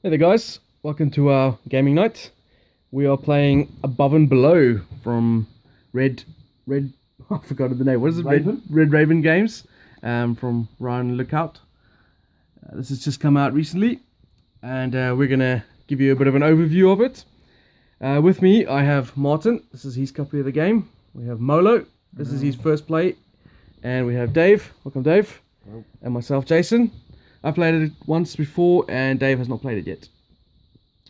Hey there guys, welcome to our gaming night. We are playing Above and Below from Red, I forgot the name, what is it? Raven? Red Raven Games, from Ryan Lookout. This has just come out recently, and we're going to give you a bit of an overview of it. With me, I have Martin, this is his copy of the game. We have Molo, this is his first play, and we have Dave, welcome Dave, and myself, Jason. I played it once before, and Dave has not played it yet.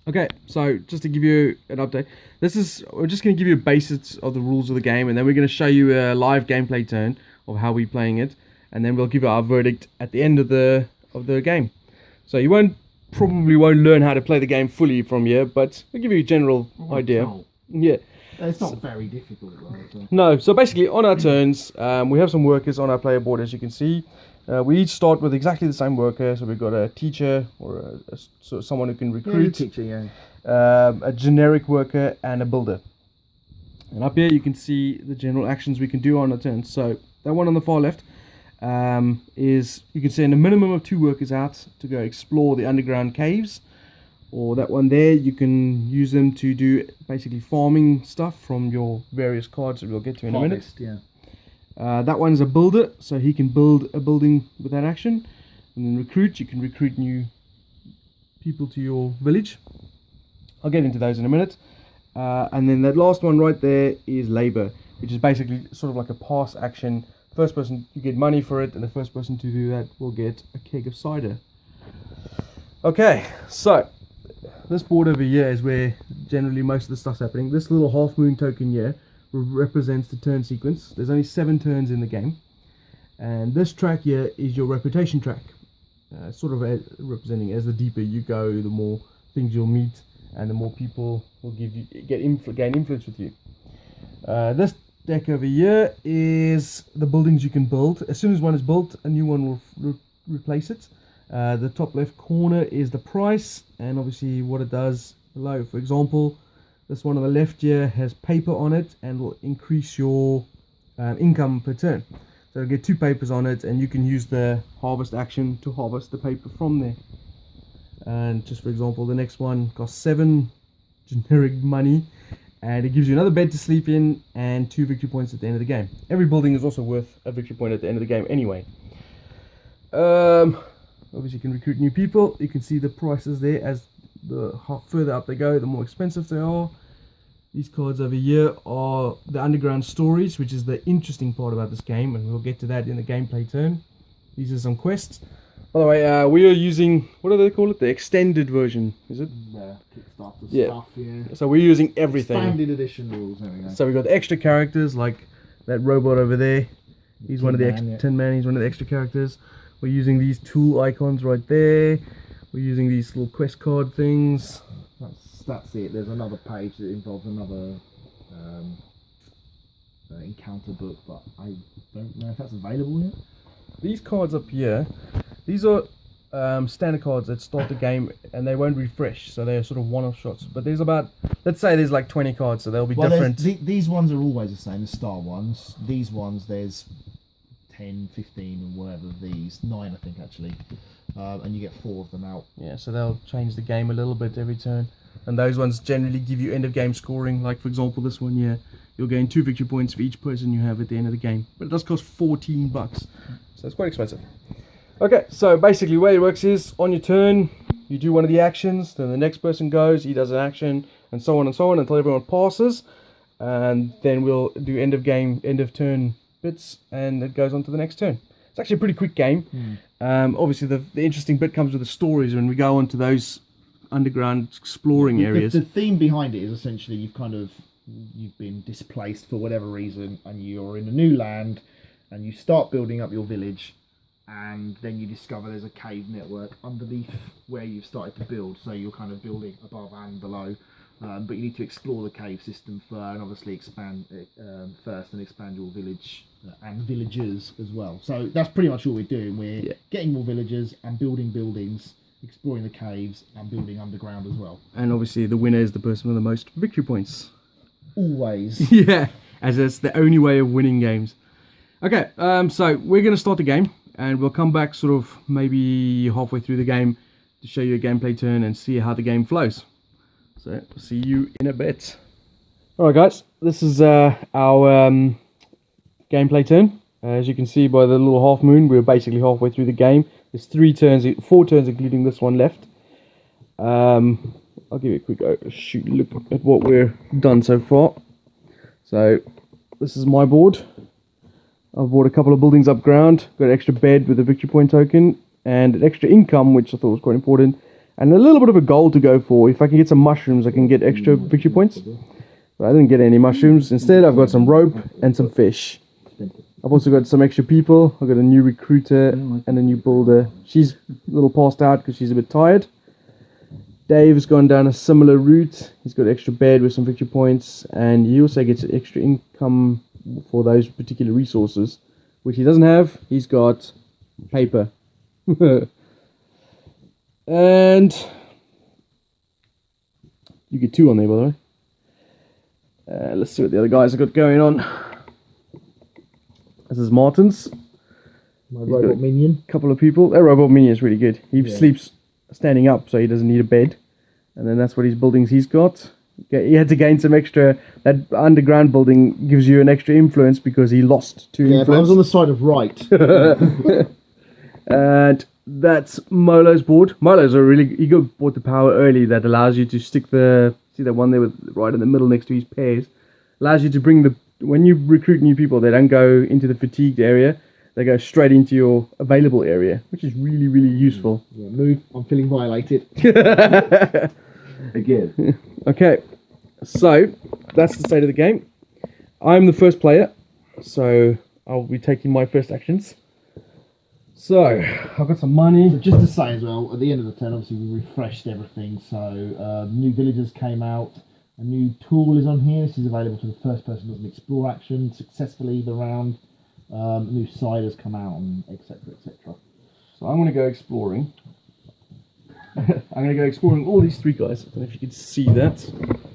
Okay, so just to give you an update, we're just going to give you basics of the rules of the game, and then we're going to show you a live gameplay turn of how we're playing it, and then we'll give you our verdict at the end of the game. So you probably won't learn how to play the game fully from here, but we'll give you a general idea. Yeah. It's not very difficult, right? So. No, so basically on our turns, we have some workers on our player board, as you can see. We each start with exactly the same worker, so we've got a teacher or someone who can recruit, a generic worker, and a builder. And up here you can see the general actions we can do on our turns. So that one on the far left is you can send a minimum of 2 workers out to go explore the underground caves, or that one there you can use them to do basically farming stuff from your various cards that we'll get to in a minute. Yeah. That one's a builder, so he can build a building with that action. And then recruit, you can recruit new people to your village. I'll get into those in a minute. And then that last one right there is labor, which is basically sort of like a pass action. First person, you get money for it, and the first person to do that will get a keg of cider. Okay, so this board over here is where generally most of the stuff's happening. This little half moon token here represents the turn sequence. There's only 7 turns in the game, and this track here is your reputation track, sort of representing as the deeper you go, the more things you'll meet, and the more people will gain influence with you. This deck over here is the buildings you can build. As soon as one is built, a new one will replace it. The top left corner is the price, and obviously what it does below. For example, this one on the left here has paper on it and will increase your income per turn. So you'll get 2 papers on it, and you can use the harvest action to harvest the paper from there. And just for example, the next one costs 7 generic money, and it gives you another bed to sleep in and 2 victory points at the end of the game. Every building is also worth a victory point at the end of the game anyway. Obviously you can recruit new people. You can see the prices there. As the further up they go, the more expensive they are. These cards over here are the underground stories, which is the interesting part about this game, and we'll get to that in the gameplay turn. These are some quests. By the way, we are using, what do they call it? The extended version, is it? Kickstarter stuff, yeah. So we're using everything. Expanded edition rules, there we go. So we've got the extra characters, like that robot over there. He's one of the Tin Man, he's one of the extra characters. We're using these tool icons right there. We're using these little quest card things. That's it. There's another page that involves another encounter book, but I don't know if that's available yet. These cards up here, these are standard cards that start the game, and they won't refresh, so they're sort of one-off shots. But there's about, let's say there's like 20 cards, so they'll be different. These ones are always the same, the star ones. These ones, there's 10, 15 and whatever, these 9 I think actually, and you get 4 of them out. Yeah, so they'll change the game a little bit every turn, and those ones generally give you end of game scoring. Like for example this one here, you'll gain 2 victory points for each person you have at the end of the game, but it does cost $14, so it's quite expensive. Okay, so basically the way it works is on your turn you do one of the actions, then the next person goes, he does an action, and so on until everyone passes, and then we'll do end of game, end of turn bits, and it goes on to the next turn. It's actually a pretty quick game. Obviously the interesting bit comes with the stories when we go on to those underground exploring areas. The theme behind it is essentially you've been displaced for whatever reason, and you're in a new land, and you start building up your village, and then you discover there's a cave network underneath where you've started to build, so you're kind of building above and below. But you need to explore the cave system first, and obviously expand first, and expand your village and villagers as well. So that's pretty much all we're doing. We're getting more villagers and building buildings, exploring the caves, and building underground as well. And obviously the winner is the person with the most victory points. Always. Yeah, as it's the only way of winning games. Okay, so we're going to start the game, and we'll come back sort of maybe halfway through the game to show you a gameplay turn and see how the game flows. So see you in a bit. Alright guys, this is our gameplay turn. As you can see by the little half moon, we're basically halfway through the game. There's 4 turns including this one left. I'll give you a quick look at what we've done so far. So this is my board. I've bought a couple of buildings up ground, got an extra bed with a victory point token, and an extra income, which I thought was quite important, and a little bit of a goal to go for. If I can get some mushrooms, I can get extra victory points. But I didn't get any mushrooms. Instead, I've got some rope and some fish. I've also got some extra people. I've got a new recruiter and a new builder. She's a little passed out because she's a bit tired. Dave's gone down a similar route. He's got extra bed with some victory points, and he also gets extra income for those particular resources, which he doesn't have. He's got paper. And you get 2 on there, by the way. Let's see what the other guys have got going on. This is Martin's. My robot minion. A couple of people. That robot minion is really good. He sleeps standing up, so he doesn't need a bed. And then that's what his buildings he's got. He had to gain some extra. That underground building gives you an extra influence because he lost 2 influence. But I was on the side of right. And that's Molo's board. Molo's he bought the power early that allows you to stick see that one there with right in the middle next to his pairs. Allows you to bring when you recruit new people, they don't go into the fatigued area. They go straight into your available area, which is really, really useful. Yeah, move. I'm feeling violated. Again. Okay, so that's the state of the game. I'm the first player, so I'll be taking my first actions. So, I've got some money. So just to say as well, at the end of the turn, obviously we refreshed everything. So new villagers came out. A new tool is on here. This is available to the first person who does an explore action successfully the round. New side has come out, and etc. etc. So I'm going to go exploring. I'm going to go exploring all these 3 guys. I don't know if you can see that.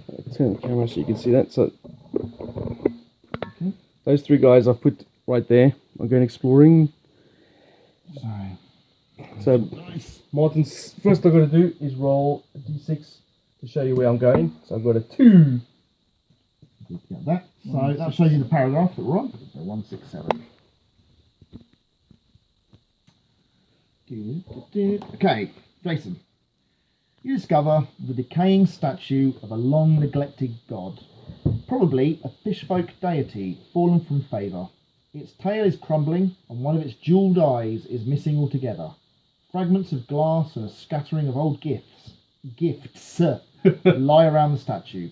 I'll turn the camera so you can see that. So those 3 guys I've put right there. I'm going exploring. So Martin's first I've got to do is roll a d6 to show you where I'm going. So I've got a 2. Get that. So that shows you the paragraph that we're on. So 167. Okay, Jason. You discover the decaying statue of a long neglected god, probably a fishfolk deity fallen from favour. Its tail is crumbling, and one of its jewelled eyes is missing altogether. Fragments of glass and a scattering of old gifts lie around the statue.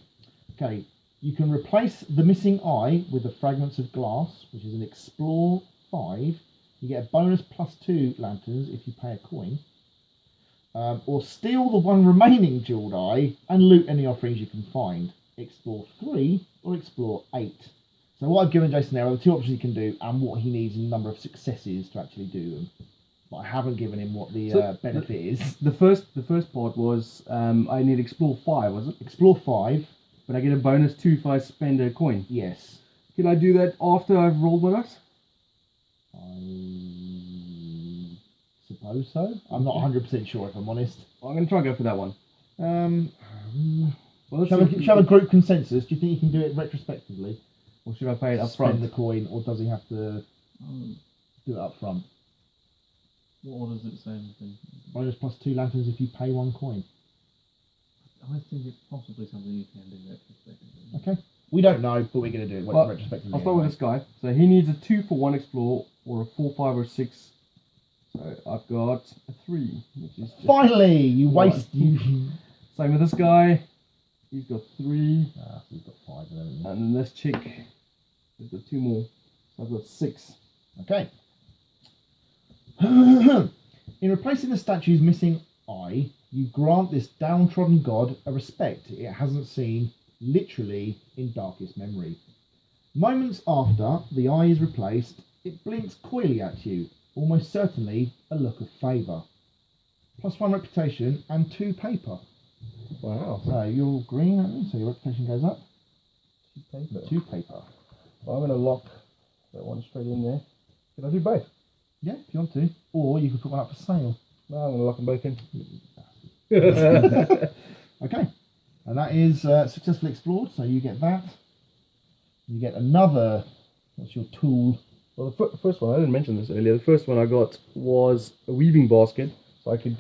Okay, you can replace the missing eye with the fragments of glass, which is an Explore 5. You get a bonus +2 lanterns if you pay a coin. Or steal the one remaining jewelled eye and loot any offerings you can find. Explore 3 or Explore 8. So what I've given Jason there are the 2 options he can do and what he needs in a number of successes to actually do them. But I haven't given him what the benefit is. The first part was I need Explore 5, was it? Explore 5. But I get a bonus 2 if I spend a coin. Yes. Can I do that after I've rolled my dice? I suppose so. I'm not 100% sure if I'm honest. I'm going to try and go for that one. Shall we have a group consensus? Do you think you can do it retrospectively? Or should I pay it up front? Spend the coin, or does he have to do it up front? What does it say? Bonus +2 lanterns if you pay 1 coin. I think it's possibly something you can do retrospectively. Okay. We don't know, but we're going to do it retrospectively. I'll start with this guy. So he needs a 2 for 1 explore, or a 4, 5, or 6. So I've got a 3, which is just finally you waste. Same with this guy. He's got 3. He's got 5 of them. And then this chick has got 2 more. So I've got 6. Okay. In replacing the statue's missing eye, you grant this downtrodden god a respect it hasn't seen, literally, in darkest memory. Moments after the eye is replaced, it blinks coyly at you, almost certainly a look of favour. +1 reputation and 2 paper. Wow. So you're green, aren't you? So your reputation goes up. 2 paper. 2 paper. Well, I'm going to lock that one straight in there. Can I do both? Yeah, if you want to. Or you could put one up for sale. No, I'm going to lock them both in. Okay, and that is successfully explored. So you get that. You get another. What's your tool? Well, the first one, I didn't mention this earlier, the first one I got was a weaving basket, so I could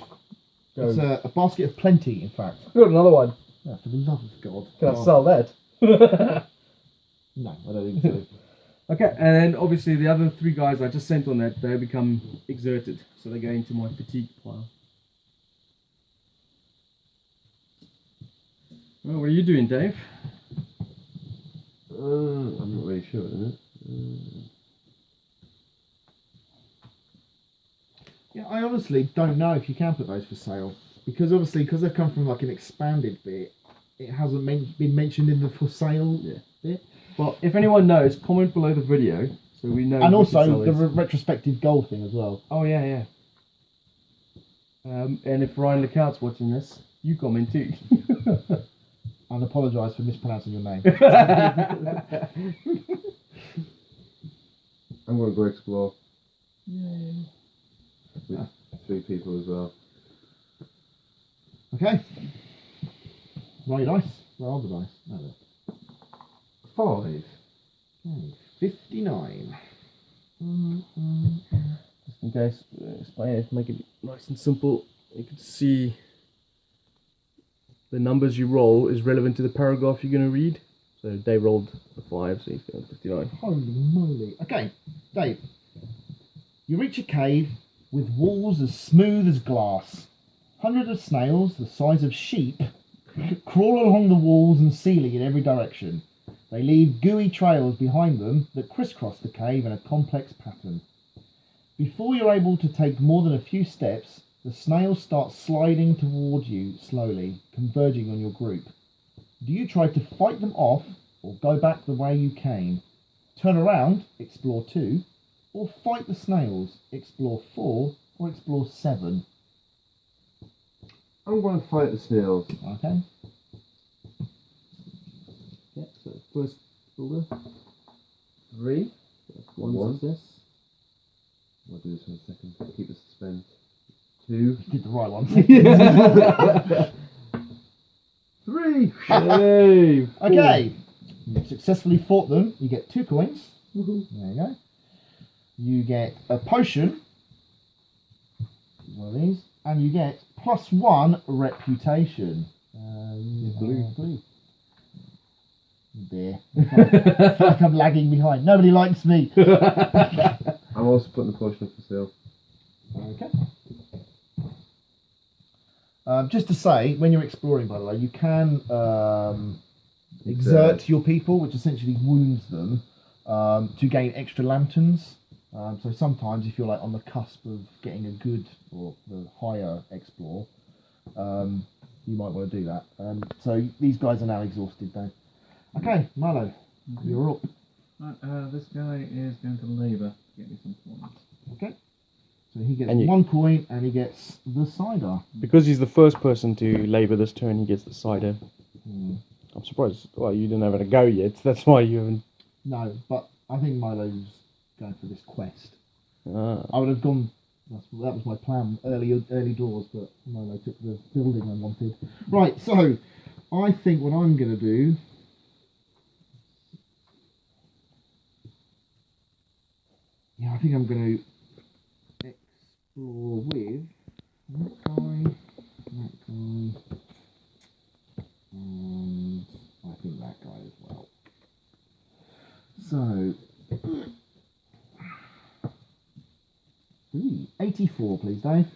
go... It's a basket of plenty, in fact. I got another one. Yeah, for the love of God. Can I sell that? No, I don't think so. Okay, and then obviously the other 3 guys I just sent on that, they become exerted, so they go into my fatigue pile. Well, what are you doing, Dave? I'm not really sure, isn't it? Yeah, I honestly don't know if you can put those for sale. Because obviously, because they've come from like an expanded bit, it hasn't been mentioned in the for sale bit. Well, if anyone knows, comment below the video, so we know. And also the retrospective goal thing as well. Oh, yeah. And if Ryan Lacount's watching this, you comment too. And apologise for mispronouncing your name. I'm going to go explore Yay. with 3 people as well. Okay. Roll your dice. Where are the dice? Oh, there. 5. Okay. 59. Just in case, explain it, make it nice and simple. You can see the numbers you roll is relevant to the paragraph you're going to read. So Dave rolled a 5, so he's going 59. Holy moly. Okay, Dave. You reach a cave with walls as smooth as glass. Hundreds of snails, the size of sheep, crawl along the walls and ceiling in every direction. They leave gooey trails behind them that crisscross the cave in a complex pattern. Before you're able to take more than a few steps, the snails start sliding toward you slowly, converging on your group. Do you try to fight them off or go back the way you came? Turn around, explore 2, or fight the snails, explore 4, or explore 7? I'm going to fight the snails. Okay. Yeah, so first builder. 3. That's 1 success. I'll do this in a second. Keep the suspense. 2. You did the right one. 3. Hey! Okay. You've successfully fought them. You get 2 coins. Woohoo. There you go. You get a potion. One of these. And you get +1 reputation. Blue. There. I feel like I'm lagging behind. Nobody likes me. I'm also putting the potion up for sale. Okay. Just to say, when you're exploring, by the way, you can exert your people, which essentially wounds them, to gain extra lanterns. So sometimes, if you're like on the cusp of getting a good or the higher explore, you might want to do that. So these guys are now exhausted, though. Okay, Marlo, you're up. Right, this guy is going to labour to get me some points. Okay. So he gets And you- 1 coin and he gets the cider. Because he's the first person to labour this turn, he gets the cider. Hmm. I'm surprised. Well, you didn't have it a go yet. That's why you haven't. No, but I think Milo's going for this quest. Ah. I would have gone. That was my plan early doors, but Milo took the building I wanted. Right, so I think what I'm going to do. Yeah, I think I'm going to explore with that guy, and I think that guy as well. So, 84, please, Dave.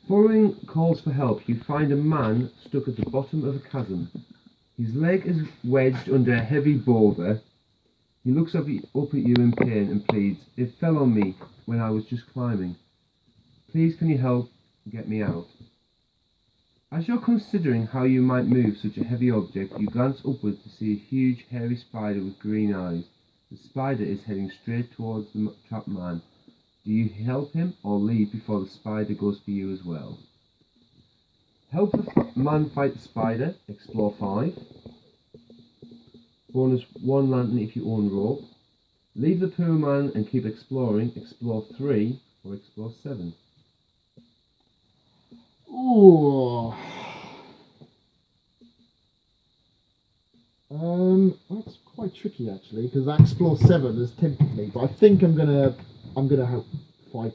Following calls for help, you find a man stuck at the bottom of a chasm. His leg is wedged under a heavy boulder. He looks up at you in pain and pleads, "It fell on me when I was just climbing. Please, can you help get me out?" As you're considering how you might move such a heavy object, you glance upwards to see a huge hairy spider with green eyes. The spider is heading straight towards the trapped man. Do you help him or leave before the spider goes for you as well? Help the man fight the spider, explore 5. Bonus 1 lantern if you own rope. Leave the poor man and keep exploring. Explore 3 or explore 7. Ooh. That's quite tricky actually, because that Explore 7 has tempted me, but I think I'm gonna help fight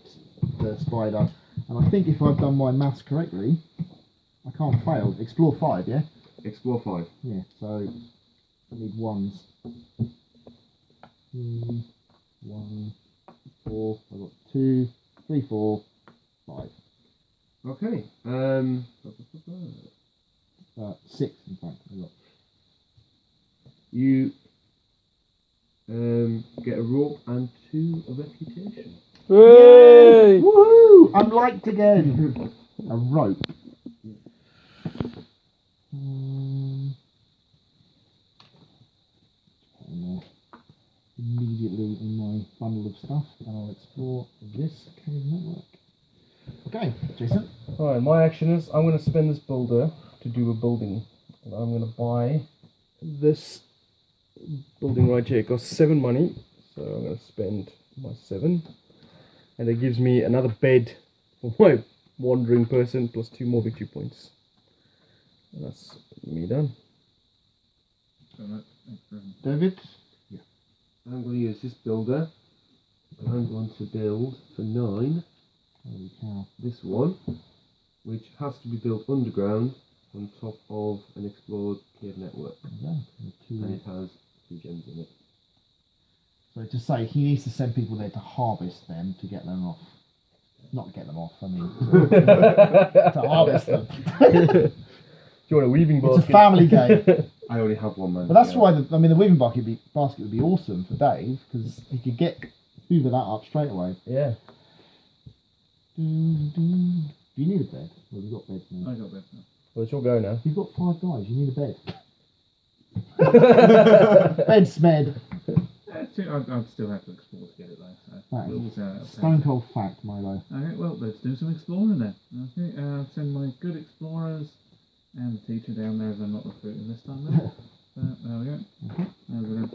the spider, and I think if I've done my maths correctly, I can't fail. Explore 5, yeah? Explore 5. Yeah, so I need ones. 1, 4, I've got 2, 3, 4, 5. Okay. 6 in fact, I've got. You get a rope and 2 of reputation. Hey! Woohoo! I'm liked again! A rope. Immediately in my bundle of stuff, and I'll explore this cave network. Okay, Jason. Alright, my action is I'm going to spend this builder to do a building. And I'm going to buy this building right here. It costs 7 money, so I'm going to spend my 7. And it gives me another bed for my wandering person plus 2 more victory points. And that's me done. David? I'm going to use this builder. And I'm going to build for 9 Holy cow. this one, which has to be built underground on top of an explored cave network. Yeah, And it has 2 gems in it. so to say, he needs to send people there to harvest them to get them off. Not get them off, I mean, to harvest them. Do you want a weaving basket? It's a family game. I only have 1 man. But that's why, the weaving basket would be awesome for Dave, because he could hoover that up straight away. Yeah. Do you need a bed? Well, you've got beds now. I got that. Well, it's your go now. You've got 5 guys, you need a bed. Bed smed. I'd still have to explore to get it though. So That we'll is see how that stone cold fact, Milo. Okay, well, let's do some exploring then. Okay, send my good explorers and the teacher down there as I'm not recruiting this time then. There we go. Okay.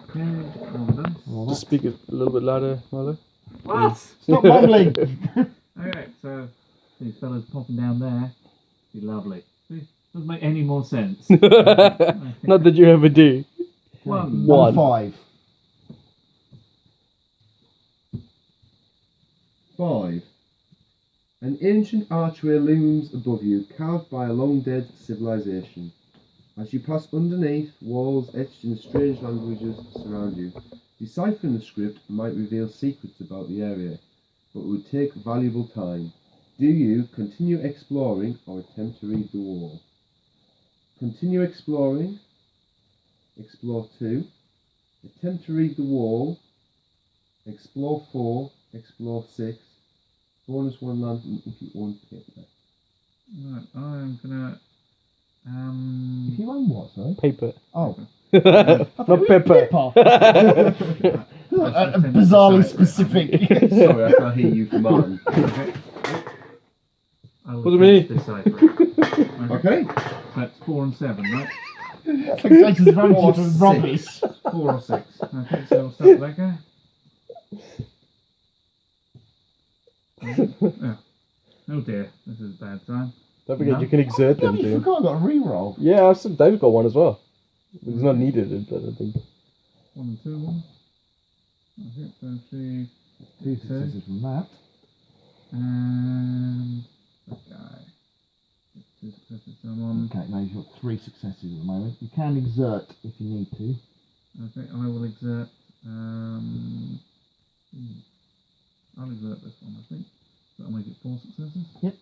Okay, roll the dice. Well, Just speak it a little bit louder, Milo. What? Stop mumbling! Okay, so these fellas popping down there, be lovely. See, doesn't make any more sense. Not that you ever do. One. One. 5. 5. An ancient archway looms above you, carved by a long-dead civilization. As you pass underneath, walls etched in strange languages surround you. Deciphering the script might reveal secrets about the area, but it would take valuable time. Do you continue exploring or attempt to read the wall? Continue exploring. Explore 2. Attempt to read the wall. Explore 4. Explore 6. Bonus 1 lantern if you own paper. Right, I'm gonna. If you own what, sorry? Paper. Oh. Not pepper. Bizarrely specific. Sorry, I can't hear you from mine. Okay. I will Wasn't me. decipher it. Okay. So that's 4 and 7, right? It's like Jason's voted for rubbish. 4 or 6. Okay, so we'll start with that guy. Oh. Oh dear, this is a bad time. Don't forget No. you can exert them You too. forgot I got a reroll. Yeah, I've said Dave's got one as well. It's not needed, I don't think. 1 and 2, 1. Okay, so 3 2 successes from that. and that guy. 2 successes, so I'm on. Okay, now you've got 3 successes at the moment. You can exert if you need to. Okay, I will exert. I'll exert this one, I think. So I'll make it 4 successes. Yep.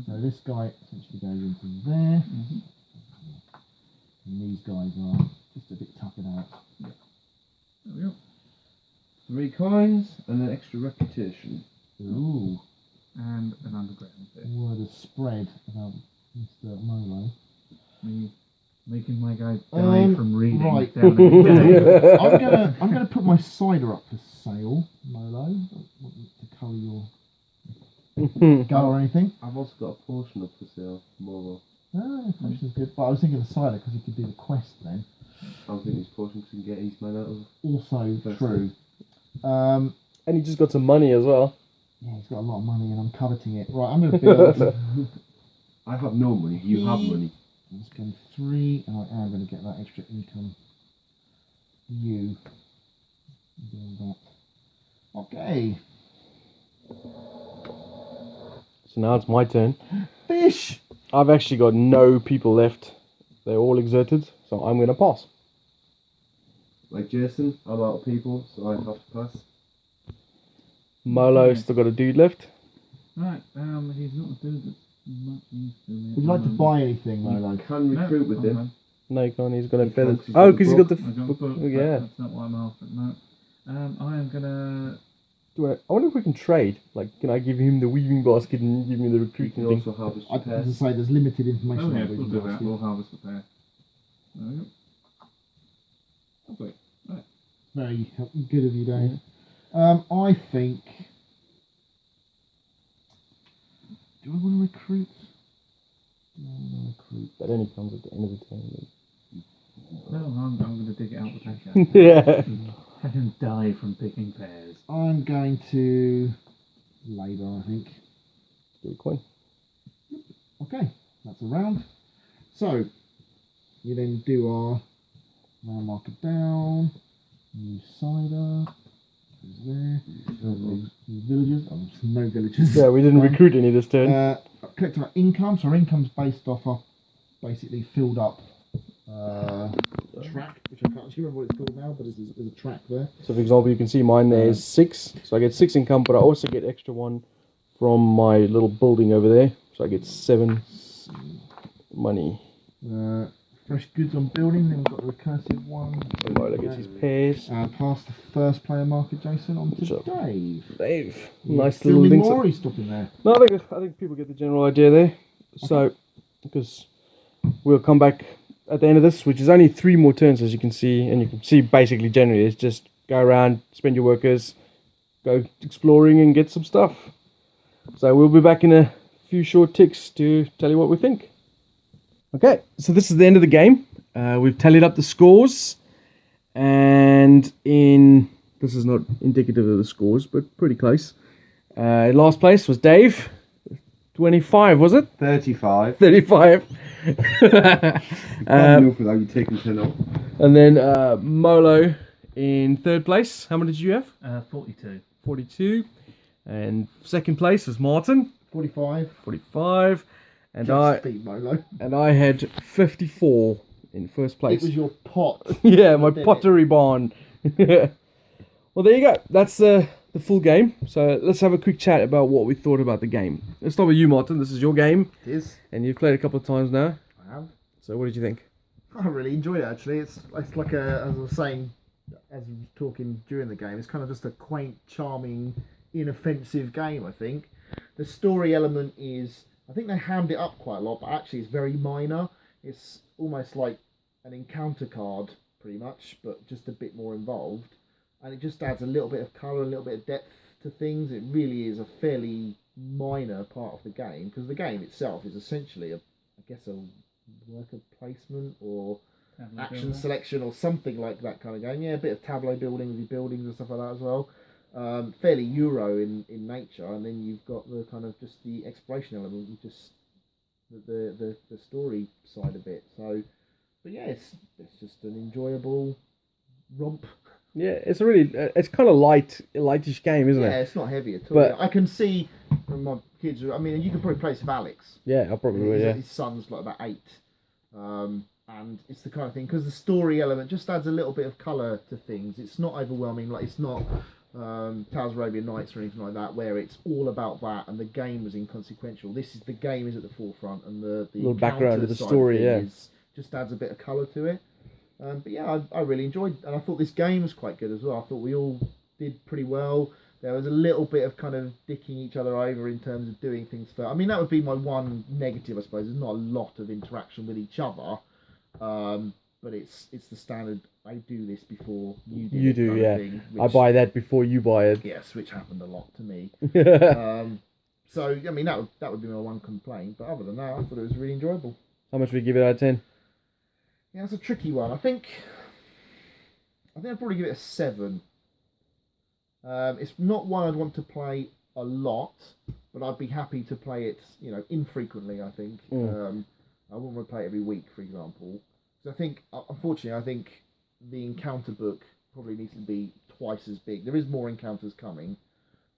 So this guy essentially goes into there. And these guys are just a bit tuckered out. There we go. 3 coins and an extra reputation. Ooh. And an underground bit. Word has spread about Mr. Molo. Me making my guy die from reading right. down in the cave. I'm gonna put my cider up for sale, Molo. Don't want you to colour your go or anything. I've also got a potion up for sale, more. Ah, potion's good. But I was thinking of cider because you could do the quest then. I was thinking this potion can get Eastman out of. Also First true. And he just got some money as well. Yeah, he's got a lot of money and I'm coveting it. Right, I'm going to build. I have no money. You have money. I'm just going 3, and I am going to get that extra income. You. Doing that. Okay. So now it's my turn. Fish! I've actually got no people left. They're all exerted, so I'm going to pass. Like Jason, I'm out of people, so I have to pass. Molo's still got a dude left. Right, he's not a dude that's much use to me. Would you like to buy anything, Molo? Can recruit with him. No, you can't. He's got a He feather. can't, 'cause he's Oh, got because the he's got the. I got a book. book, Oh, yeah. That's not what I'm after. No. I am gonna. I wonder if we can trade. Like, can I give him the weaving basket and give me the You recruiting can thing? also harvest I your pear. have to say, there's limited information Oh on yeah, it. we'll do that. We'll harvest the pear. There we go. Lovely. Very good of you, Dave. I think. Do I want to recruit? Do I want to recruit? That only comes at the end of the turn. No, I'm going to dig it out the packet. Yeah. Have him die from picking pears. I'm going to labour, I think. Good coin. Okay, that's a round. So, you then do our round marker down, new cider, goes there, new villagers, no villagers. Yeah, we didn't recruit any this turn. Collect our income, so our income's based off our basically filled up track, which I can't actually remember what it's called now, but there's a track there. So, for example, you can see mine there is 6. So I get 6 income, but I also get extra 1 from my little building over there. So I get 7 money. Fresh goods on building, then we've got the recursive one. Molo gets his pairs. Pass the first player marker, Jason, on to So, Dave. Dave. You Nice little filming thing. more, or are you stopping there? No, I think people get the general idea there. So, because we'll come back at the end of this, which is only 3 more turns, as you can see, and you can see basically generally it's just go around, spend your workers, go exploring and get some stuff. So we'll be back in a few short ticks to tell you what we think. Okay, so this is the end of the game. We've tallied up the scores, and this is not indicative of the scores, but pretty close. Last place was Dave, 25, was it? 35. 35. Enough without you taking 10 off. And then Molo in 3rd place. How many did you have? 42. 42. And 2nd place was Martin, 45. 45. And Just beat Molo. I had 54 in 1st place. It was your pot. Yeah, my Did it? pottery barn. Well, there you go. That's the full game. So let's have a quick chat about what we thought about the game. Let's start with you, Martin. This is your game, It is. and you've played a couple of times now. I have. So what did you think? I really enjoyed it, actually. It's like as I was saying, as we were talking during the game, it's kind of just a quaint, charming, inoffensive game, I think. The story element is, I think they hammed it up quite a lot, but actually it's very minor. It's almost like an encounter card, pretty much, but just a bit more involved. And it just adds a little bit of colour, a little bit of depth to things. It really is a fairly minor part of the game, because the game itself is essentially, a worker placement or action selection or something like that kind of game. Yeah, a bit of tableau building with your buildings and stuff like that as well. Fairly Euro in nature, and then you've got the kind of just the exploration element, and just the story side of it. So, but yeah, it's just an enjoyable romp. Yeah, it's a really, it's kind of lightish game, isn't Yeah, it? it's not heavy at all. But- I can see from my kids. I mean, you can probably play with Alex. Yeah, I probably would, yeah. His son's like about 8. And it's the kind of thing, because the story element just adds a little bit of colour to things. It's not overwhelming, like it's not Tales of Arabian Nights or anything like that, where it's all about that and the game was inconsequential. The game is at the forefront, and the Little background encounter of the side story, thing just adds a bit of colour to it. But yeah, I really enjoyed, and I thought this game was quite good as well. I thought we all did pretty well. There was a little bit of kind of dicking each other over in terms of doing things first. I mean, that would be my one negative, I suppose. There's not a lot of interaction with each other. But it's the standard, I do this before you do. You do, kind yeah. of thing, I which, buy that before you buy it. yes, which happened a lot to me. How So I mean, that would be my one complaint. But other than that, I thought it was really enjoyable. much would you give it out of 10? Yeah, it's a tricky one. I think I'd probably give it a 7. It's not one I'd want to play a lot, but I'd be happy to play it, infrequently. I think I wouldn't want to play it every week, for example. So I think, unfortunately, I think the encounter book probably needs to be twice as big. There is more encounters coming,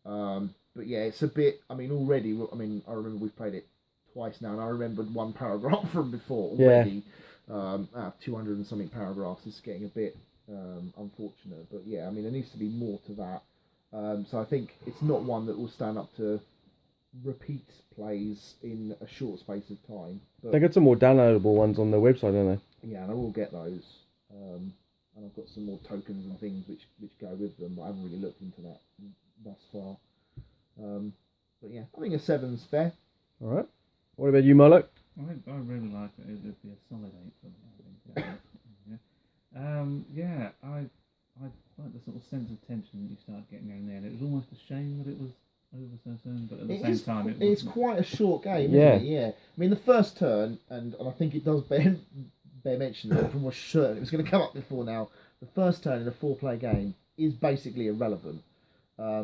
but yeah, it's a bit. I mean, already. I remember we've played it twice now, and I remembered one paragraph from before already. Out of 200 and something paragraphs, it's getting a bit unfortunate. But yeah, I mean, there needs to be more to that. So I think it's not one that will stand up to repeat plays in a short space of time. But They got some more downloadable ones on their website, don't they? yeah, and I will get those. And I've got some more tokens and things which go with them, but I haven't really looked into that thus far. But yeah, I think a 7's fair. All right. What about you, Molo? I really like it. It would be a solid 8 for me, I think. Yeah, I like the sort of sense of tension that you start getting in there. And it was almost a shame that it was over so soon, but at the same time, it's quite a short game, Yeah. isn't it? Yeah. I mean, the first turn, and I think it does bear mention that from was certain it was going to come up before now. The first turn in a 4-player game is basically irrelevant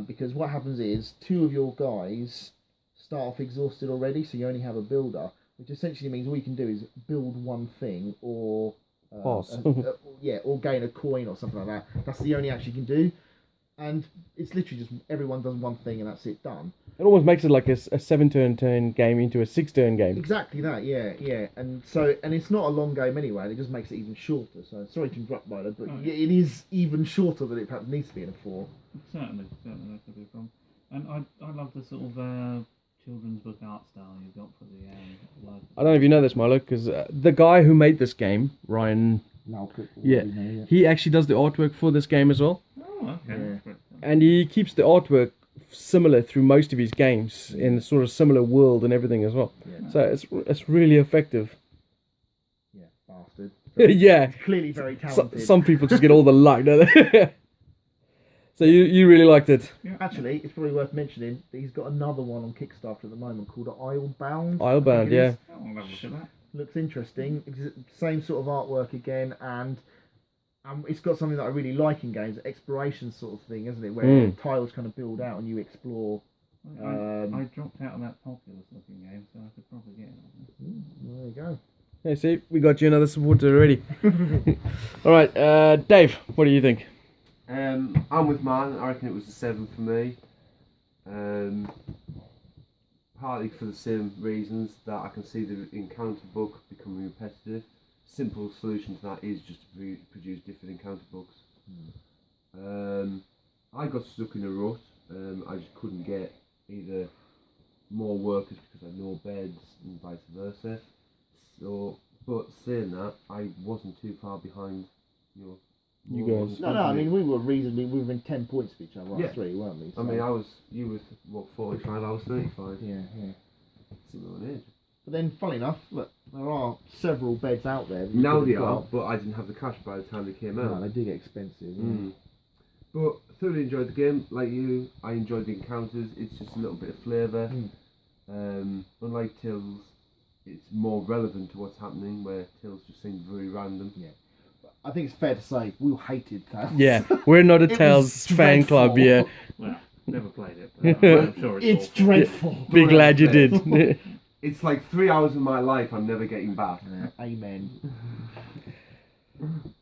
because what happens is 2 of your guys start off exhausted already, so you only have a builder, which essentially means all you can do is build one thing or Pass. or gain a coin or something like that. That's the only action you can do, and it's literally just everyone does one thing and that's it, done. It almost makes it like a 7-turn game into a 6-turn game. Exactly that, yeah, and it's not a long game anyway, and it just makes it even shorter. So sorry to interrupt, Milo, but it is even shorter than it perhaps needs to be in a 4. Certainly that could be a problem. And I love the sort of children's book art style you've got for the I don't know if you know this, Milo, because the guy who made this game, Ryan, he actually does the artwork for this game as well. Oh, okay. Yeah. And he keeps the artwork similar through most of his games in a sort of similar world and everything as well. Yeah. So it's really effective. Yeah, bastard. Yeah. Clearly very So, talented. some people just get all the luck, don't they? So you really liked it. Yeah. Actually, it's probably worth mentioning that he's got another one on Kickstarter at the moment called Islebound. Islebound, I think it yeah. is. Oh, I'll have a look at that. Looks interesting. Same sort of artwork again, and it's got something that I really like in games, exploration sort of thing, isn't it? Where tiles kind of build out and you explore. I dropped out of that Populous looking game, so I could probably get it. There you go. Hey, see, we got you another supporter already. All right, Dave, what do you think? I'm with mine. I reckon it was a 7 for me. Partly for the same reasons that I can see the encounter book becoming repetitive. Simple solution to that is just to produce different encounter books. I got stuck in a rut. I just couldn't get either more workers because I had no beds and vice versa. So, but saying that, I wasn't too far behind. You more guys. No, I mean we were within 10 points of each other, Yeah. 3, weren't we? I mean, you were what 45, I was 35. Yeah. Similar age. But then, funny enough, look, there are several beds out there. that you Now could they have are, got. but I didn't have the cash by the time they came No, out. they do get expensive. Yeah. Mm. But thoroughly enjoyed the game. Like you, I enjoyed the encounters. It's just a little bit of flavour. Unlike Tills, it's more relevant to what's happening, where Tills just seemed very random. Yeah. I think it's fair to say we all hated that. Yeah, we're not a It Tales was fan club, yeah. Well, never played it, but I'm sure It's awful. dreadful. Be glad you did. It's like 3 hours of my life I'm never getting back. Yeah, amen.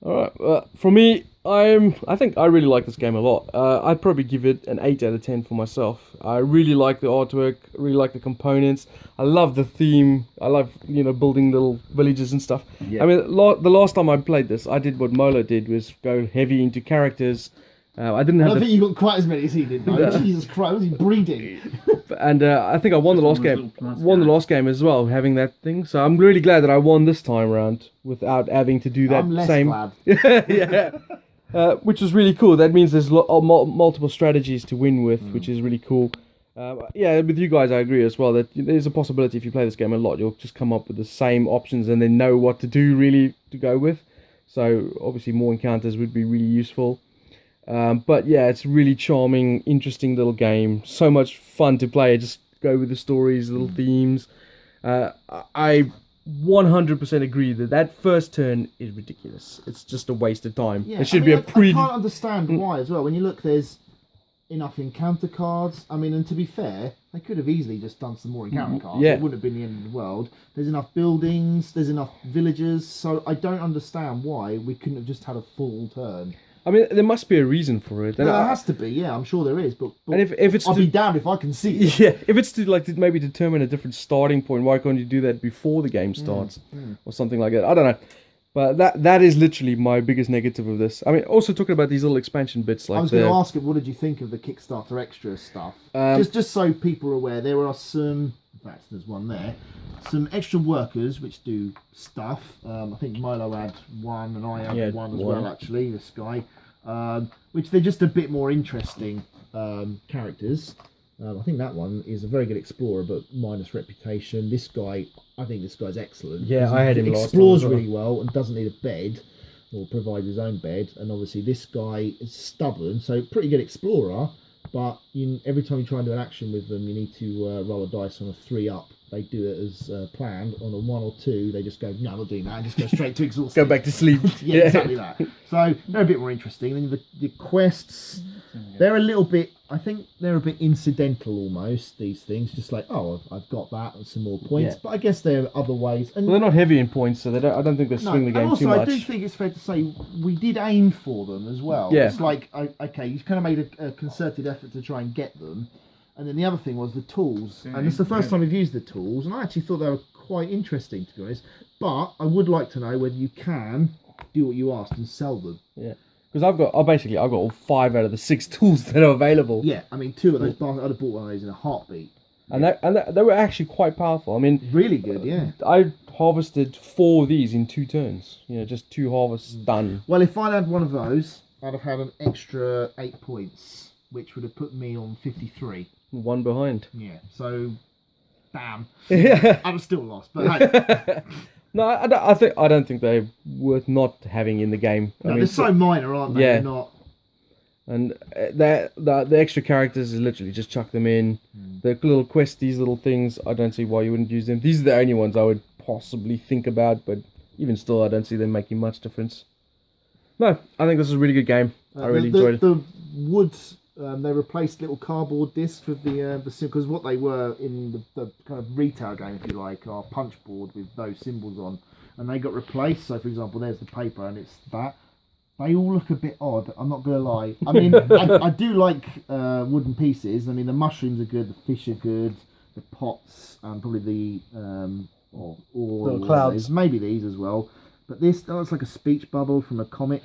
All right, for me, I think I really like this game a lot. I'd probably give it an 8 out of 10 for myself. I really like the artwork, really like the components. I love the theme. I love building little villages and stuff. Yeah. I mean, the last time I played this, I did what Molo did, was go heavy into characters. I didn't I have don't think you got quite as many as he did, though. Jesus Christ, was he breeding? and I think I won the last one of those game. little plus Won the guys. last game as well, having that thing. So I'm really glad that I won this time around without having to do that I'm less same. glad. Yeah, which was really cool. That means there's multiple strategies to win with, which is really cool. Yeah, with you guys, I agree as well that there's a possibility if you play this game a lot, you'll just come up with the same options and then know what to do really to go with. So obviously more encounters would be really useful. But yeah, it's really charming, interesting little game. So much fun to play. Just go with the stories, little themes. I 100% agree that first turn is ridiculous. It's just a waste of time. Yeah, It should I be mean, a pre. I can't understand why as well. When you look, there's enough encounter cards. I mean, and to be fair, they could have easily just done some more encounter cards. Yeah. It wouldn't have been the end of the world. There's enough buildings, there's enough villagers, so I don't understand why we couldn't have just had a full turn. I mean, there must be a reason for it. And Well, there has to be, yeah, I'm sure there is, but and if it's I'll to, be damned if I can see it. yeah, if it's to like to maybe determine a different starting point, why can't you do that before the game starts or something like that? I don't know. But that is literally my biggest negative of this. I mean, also talking about these little expansion bits, like I was going to ask him, what did you think of the Kickstarter extra stuff? Just so people are aware, there are some. In fact, there's one there. Some extra workers which do stuff. I think Milo had one, and I had one as well. Actually, this guy, which they're just a bit more interesting characters. I think that one is a very good explorer, but minus reputation. This guy, I think this guy's excellent. Yeah, I had him last time. Explores really well and doesn't need a bed, or provides his own bed. And obviously this guy is stubborn, so pretty good explorer. But every time you try and do an action with them, you need to roll a dice on a 3-up. They do it as planned. On a 1 or 2, they just go, no, I'm not doing that. And just go straight to exhaustion. go back to sleep. Yeah, exactly that. So they're a bit more interesting. And the quests, they're a little bit, I think they're a bit incidental almost, these things. Just like, oh, I've got that and some more points. Yeah. But I guess there are other ways. And Well, they're not heavy in points, so I don't think they swing the game and also, too much. I do think it's fair to say we did aim for them as well. Yeah. It's like, okay, you've kind of made a concerted effort to try and get them. And then the other thing was the tools. And it's the first time we've used the tools. And I actually thought they were quite interesting, to be honest. But I would like to know whether you can do what you asked and sell them. Yeah. Because I've got all 5 out of the 6 tools that are available. Yeah, I mean, 2 of those, I'd have bought one of those in a heartbeat. And they were actually quite powerful. I mean, Really good, yeah. I harvested 4 of these in 2 turns. You know, just 2 harvests done. Well, if I'd had one of those, I'd have had an extra 8 points, which would have put me on 53. 1 behind. Yeah, so, damn. Yeah. I'd have still lost, but hey. No, I don't think they're worth not having in the game. No, they're so minor, aren't they? Yeah. They're not. And the extra characters is literally just chuck them in. The little questies, little things, I don't see why you wouldn't use them. These are the only ones I would possibly think about, but even still, I don't see them making much difference. No, I think this is a really good game. I really enjoyed it. The woods, they replaced little cardboard discs with the because what they were in the kind of retail game, if you like, are punch board with those symbols on, and they got replaced. So, for example, there's the paper, and it's that. They all look a bit odd, I'm not going to lie. I mean, I do like wooden pieces. I mean, the mushrooms are good, the fish are good, the pots, and probably the Little clouds. maybe these as well. But this looks like a speech bubble from a comic.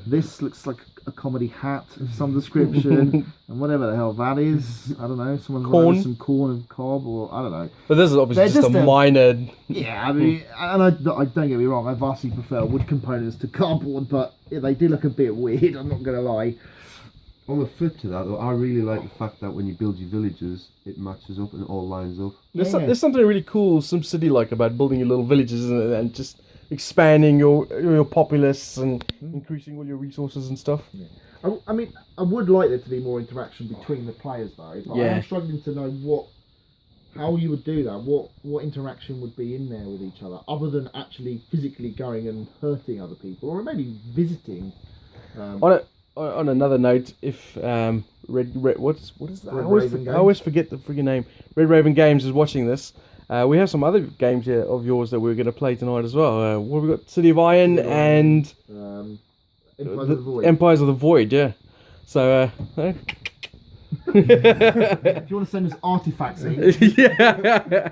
This looks like a comedy hat of some description. And whatever the hell that is, I don't know. Someone's wearing some corn and cob, or I don't know. But this is obviously They're just just a minor... Yeah, I mean, and I don't get me wrong, I vastly prefer wood components to cardboard, but yeah, they do look a bit weird, I'm not going to lie. On the flip to that, though, I really like the fact that when you build your villages, it matches up and it all lines up. There's something really cool, SimCity-like, about building your little villages and just expanding your populace and increasing all your resources and stuff. Yeah. I mean, I would like there to be more interaction between the players, though. But I am struggling to know how you would do that. What interaction would be in there with each other, other than actually physically going and hurting other people, or maybe visiting. On another note, if what is that? I always forget the friggin' name. Red Raven Games is watching this. We have some other games here of yours that we're going to play tonight as well. What have we got? City of Iron and Empires of the Void. Yeah. So. If you want to send us artifacts in. Yeah.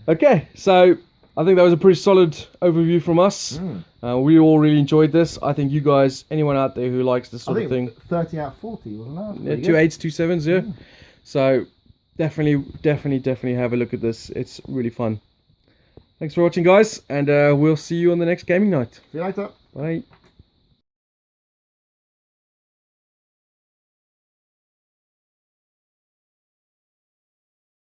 Okay, so I think that was a pretty solid overview from us. We all really enjoyed this. I think you guys, anyone out there who likes this sort of thing, 30 out of 40, wasn't that? Yeah, 2 8s, 2 7s, yeah. So definitely have a look at this. It's really fun. Thanks for watching, guys, and we'll see you on the next gaming night. See you later. Bye.